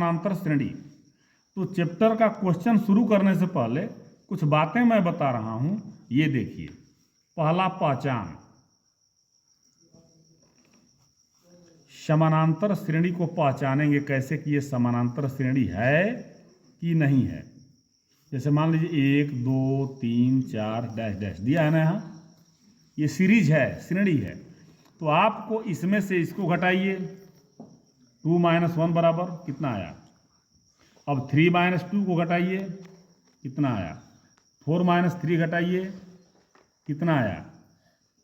समानांतर श्रेणी। तो चैप्टर का क्वेश्चन शुरू करने से पहले कुछ बातें मैं बता रहा हूं, ये देखिए। पहला, पहचान। समानांतर श्रेणी को पहचानेंगे कैसे कि ये समानांतर श्रेणी है कि नहीं है। जैसे मान लीजिए 1 2 3 4 डैश डैश दिया है ना, यहाँ ये सीरीज है, श्रेणी है। तो आपको इसमें से इसको घटाइए, 2 - 1 बराबर कितना आया। अब 3 - 2 को घटाइए, कितना आया। 4 - 3 घटाइए, कितना आया,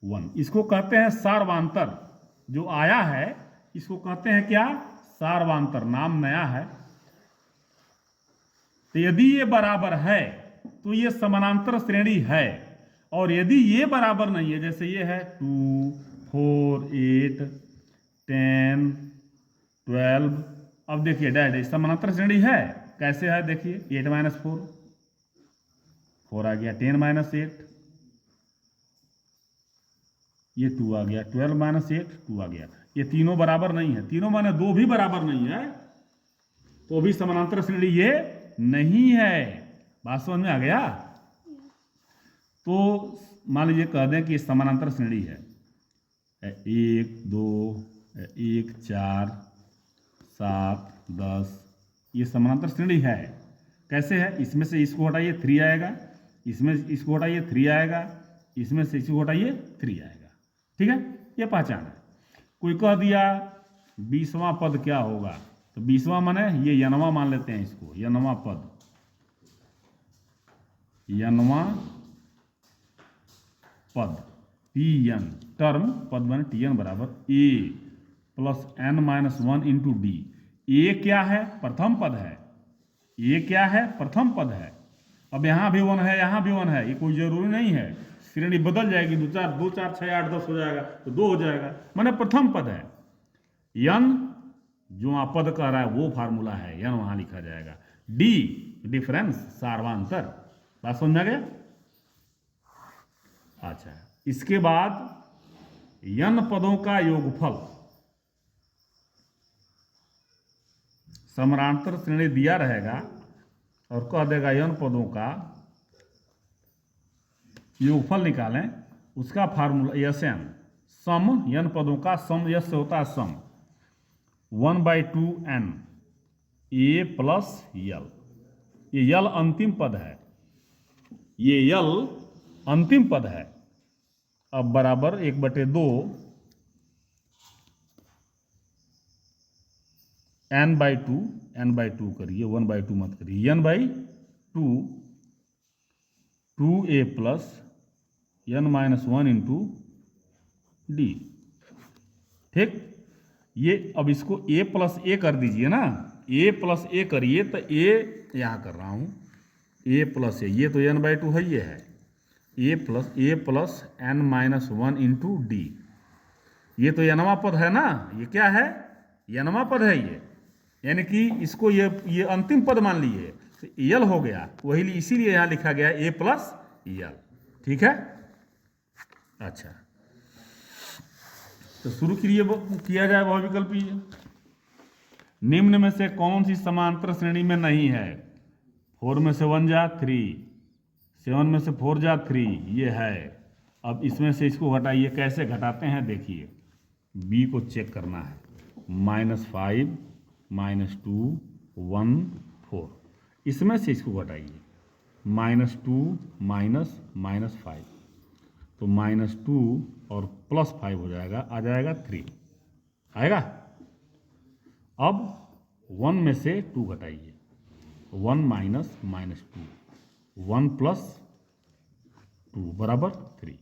1। इसको कहते हैं सार्वांतर। जो आया है इसको कहते हैं क्या, सार्वांतर। नाम नया है। तो यदि ये बराबर है तो ये समानांतर श्रेणी है, और यदि ये बराबर नहीं है, जैसे ये है 2 4 8 10 12, अब देखिए डैड समानांतर श्रेणी है। कैसे है देखिए, 8 - 4 4 आ गया, 10 - 8 ये 2 आ गया, 12 - 8 2 आ गया। ये तीनों बराबर नहीं है, तीनों माने 2 भी बराबर नहीं है, तो भी समानांतर श्रेणी ये नहीं है। बात समझ में आ गया। तो मान लीजिए कह दें कि समानांतर श्रेणी है 1 2 1 4 7 10, ये समानांतर श्रेणी है। कैसे है, इसमें से इसको हटाइए 3 आएगा, इसमें इसको हटाइए 3 आएगा, इसमें से इसको हटाइए 3 आएगा। ठीक है, ये पहचान है। कोई कह दिया 20वां पद क्या होगा, तो 20वां माने ये यनवां मान लेते हैं इसको, यनवां पद, यनवां पद Tn, टर्म पद बने Tn बराबर A + n - 1 × D। ए क्या है, प्रथम पद है। ए क्या है, प्रथम पद है। अब यहाँ भी 1 है, यहाँ भी 1 है, ये कोई जरूरी नहीं है। श्रेणी बदल जाएगी, 2 4 6 8 10 हो जाएगा तो 2 हो जाएगा, माने प्रथम पद है। यन जो आप पद कह रहा है वो फार्मूला है, यन वहां लिखा जाएगा। डी डिफरेंस, सार्वांतर। बात समझ में आ गया। अच्छा, इसके बाद यन पदों का योगफल। समानांतर श्रेणी दिया रहेगा और कह देगा यन पदों का योगफल निकालें, उसका फार्मूला Sn, सम, यन पदों का सम, यस से होता है सम, 1/2n A + L। ये यल अंतिम पद है, ये यल अंतिम पद है। अब बराबर 1/2 n/2 करिए, 1/2 मत करिए, n/2 2a + n - 1 × D। ठीक, ये अब इसको a + a कर दीजिए ना, a + a करिए तो a यहाँ कर रहा हूँ, a + a, ये तो n/2 है, ये है a + n - 1 × D। ये तो यनवा पद है ना, ये क्या है, यनवा पद है ये, यानी कि इसको ये अंतिम पद मान लीजिए, तो यल हो गया, वही इसीलिए यहाँ लिखा गया a + यल। ठीक है। अच्छा, तो शुरू किया जाए बहुविकल्पीय। निम्न में से कौन सी समांतर श्रेणी में नहीं है। 4 में से 1 जा 3, 7 में से 4 जा 3, ये है। अब इसमें से इसको घटाइए, कैसे घटाते हैं देखिए। बी को चेक करना है, -5 -2 1 4, इसमें से इसको घटाइए, -2 -5, तो -2 और +5 हो जाएगा, आ जाएगा 3 आएगा। अब 1 में से 2 घटाइए, 1 - -2, 1 + 2 बराबर 3।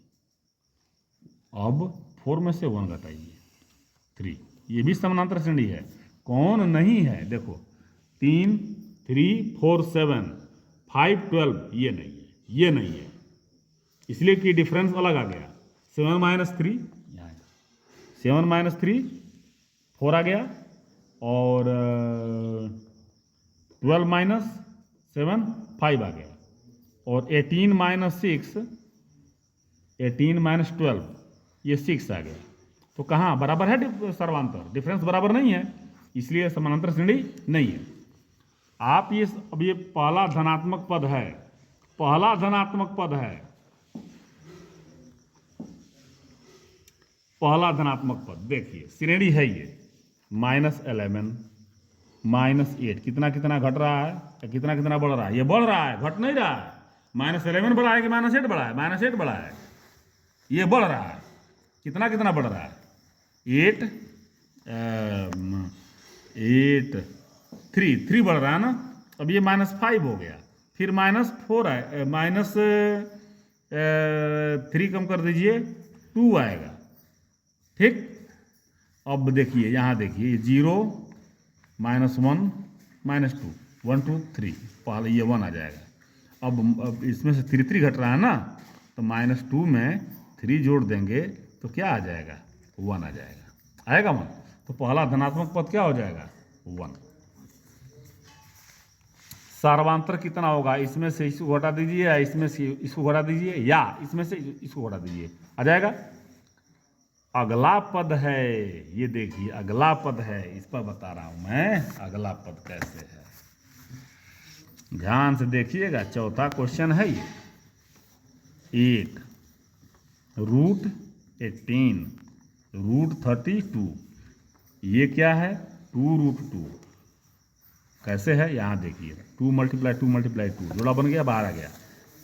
अब 4 में से 1 घटाइए, 3, ये भी समानांतर श्रेणी है। कौन नहीं है, देखो 3 3 4 7 5 12, ये नहीं है, ये नहीं है, इसलिए कि डिफरेंस अलग आ गया। 7 - 3 यहाँ, 7 - 3 4 आ गया, और 12 - 7 5 आ गया, और 18 - 6 18 - 12 ये 6 आ गया। तो कहाँ बराबर है, सर्वांतर, डिफरेंस बराबर नहीं है, इसलिए समानांतर श्रेणी नहीं है। आप ये अब ये पहला धनात्मक पद है, पहला धनात्मक पद है, पहला धनात्मक पद। देखिए श्रेणी है ये -11 -8, कितना कितना घट रहा है या कितना कितना बढ़ रहा है? ये बढ़ रहा है, घट नहीं रहा है। -11 बढ़ा है कि -8 बढ़ा है? -8 बढ़ा है, ये बढ़ रहा है। कितना कितना बढ़ रहा है? 8 3 बढ़ रहा है ना। अब ये -5 हो गया, फिर -4 है, -3 कम कर दीजिए 2 आएगा, ठीक। अब देखिए यहाँ देखिए 0 -1 -2 1 2 3, पहले ये 1 आ जाएगा। अब इसमें से 3 घट रहा है ना, तो -2 में 3 जोड़ देंगे तो क्या आ जाएगा? 1 आ जाएगा, आएगा 1। तो पहला धनात्मक पद क्या हो जाएगा? 1। सार्वांतर कितना होगा? इसमें से इसको घटा दीजिए या इसमें से इसको घटा दीजिए या इसमें से इसको घटा दीजिए, आ जाएगा। अगला पद है, ये देखिए अगला पद है, इस पर बता रहा हूं मैं अगला पद कैसे है। ध्यान से देखिएगा, चौथा क्वेश्चन है ये। 8 √18 √32, ये क्या है? 2√2। कैसे है? यहाँ देखिए 2 × 2 जोड़ा बन गया, बाहर आ गया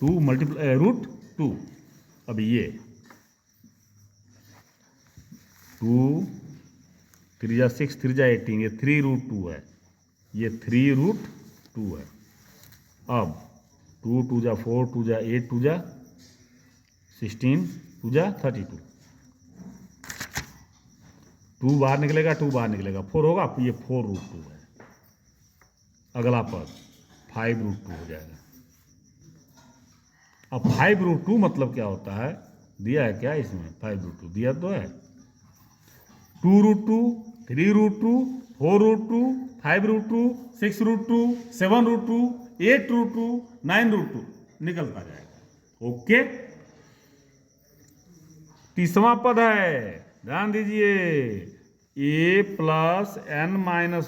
2 √2। अब ये 2 3 जा 6 3 जा 18, ये 3√2 है, ये 3√2 है। अब 2 2 जा 4 2 जा 8 2 जा 16 2 जा 32, 2 बाहर निकलेगा, 2 बाहर निकलेगा, 4 होगा, ये 4√2 है। अगला पद 5√2 हो जाएगा। अब 5√2 मतलब क्या होता है? दिया है क्या इसमें? 5√2 दिया तो है। 2√2 3√2 4√2 5√2 6√2 7√2 8√2 9√2 निकलता जाएगा। ओके, तीसवां पद है, ध्यान दीजिए। a + n - 1 ×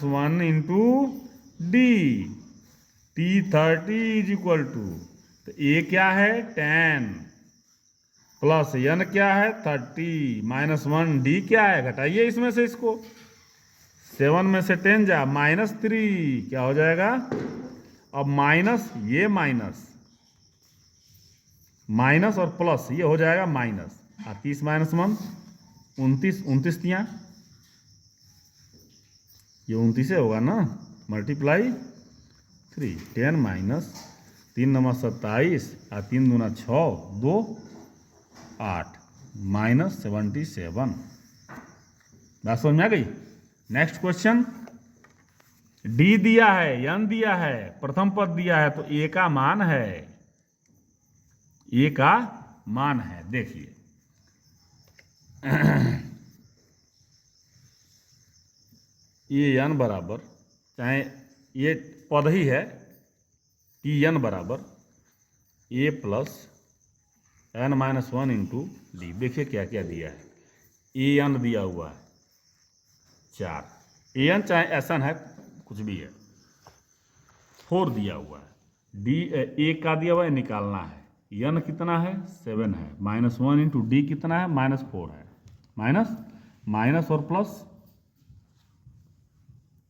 d T30 = तो a क्या है? 10 प्लस n क्या है? 30 -1 d क्या है? घटाइए इसमें से इसको, 7 में से 10 जा -3, क्या हो जाएगा? अब माइनस, ये माइनस और प्लस, ये हो जाएगा माइनस। 30 - 1 29, 29 तियाँ, ये 29 होगा ना, मल्टीप्लाई 3 10 - 3 × 27 और 3 दूना 6 2 8 -77। बात समझ में आ गई? नेक्स्ट क्वेश्चन, डी दिया है, n दिया है, प्रथम पद दिया है, तो a का मान है, a का मान है। देखिए ये n बराबर, चाहे ये पद ही है, Tn बराबर a + n - 1 × d। देखिए क्या क्या दिया है। an दिया हुआ है 4, an चाहे Sn है, कुछ भी है। 4 दिया हुआ है, d a का दिया हुआ है, निकालना है। n कितना है? 7 है, -1 × d कितना है? -4 है। माइनस और प्लस,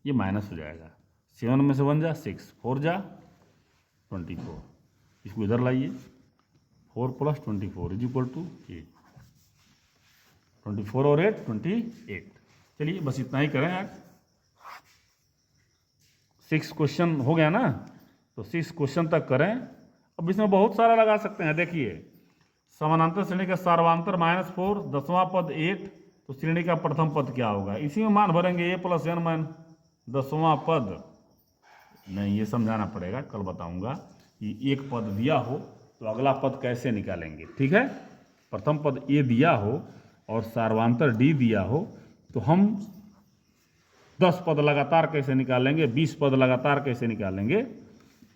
ये माइनस हो जाएगा। 7 में से 1 जा 6, 4 जा 24, इसको इधर लाइए, 4 + 24 = 8, 24 और 8 28। चलिए बस इतना ही करें आज। 6 क्वेश्चन हो गया ना, तो 6 क्वेश्चन तक करें। अब इसमें बहुत सारा लगा सकते हैं। देखिए समानांतर श्रेणी का सार्वांतर -4, 10वां पद 8, तो श्रेणी का प्रथम पद क्या होगा? इसी में मान भरेंगे, a + n - 10वां पद। नहीं, ये समझाना पड़ेगा, कल बताऊंगा कि एक पद दिया हो तो अगला पद कैसे निकालेंगे। ठीक है, प्रथम पद a दिया हो और सार्वांतर d दिया हो, तो हम 10 पद लगातार कैसे निकालेंगे, 20 पद लगातार कैसे निकालेंगे,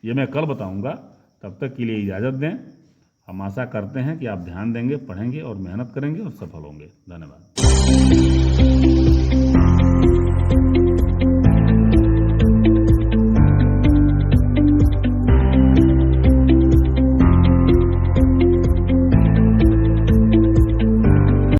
ये मैं कल बताऊंगा। तब तक के लिए इजाज़त दें। हम आशा करते हैं कि आप ध्यान देंगे, पढ़ेंगे और मेहनत करेंगे और सफल होंगे। धन्यवाद।